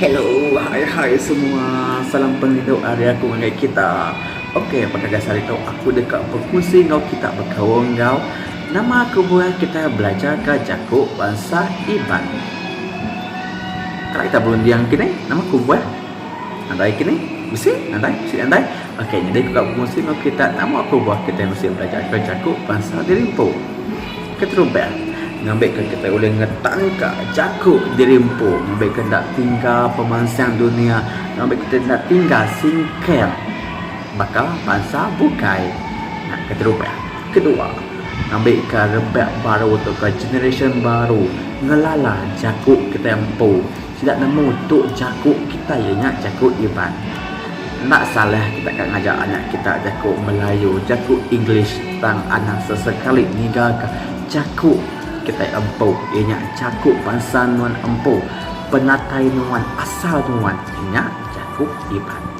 Hello, hai semua. Salam pengindu area aku dengan kita. Okey, pada dasar itu aku dekat berkongsi ngau kita berkawan ngau. Nama aku buat kita belajar ke jakuk bangsa Iban. Kalau kita berundiang kini, nama aku buat. Andai kini, mesti andai. Okey, jadi aku berkongsi ngau kita nama aku buat kita mesti belajar ke jakuk bangsa Dirimpu. Keterubah. Ngambil ke kita boleh ngetangka jakuk Dirimpu, ngambil ke nak tinggal pemansang dunia, ngambil kita nak tinggal singkel bakal bangsa bukai. Nah, keterubah. Kedua, ngambil ke rebak baru atau ke generation baru, ngelala jakuk kita empu. Tidak nemu untuk jakuk kita ianya jakuk Iban. Tak salah kita akan ngajar anak kita jakuk Melayu, jakuk English tentang anak sesekali niaga jakuk kita empu, ianya jakuk bangsa nuan empu, penatai nuan asal nuan, ianya jakuk Iban.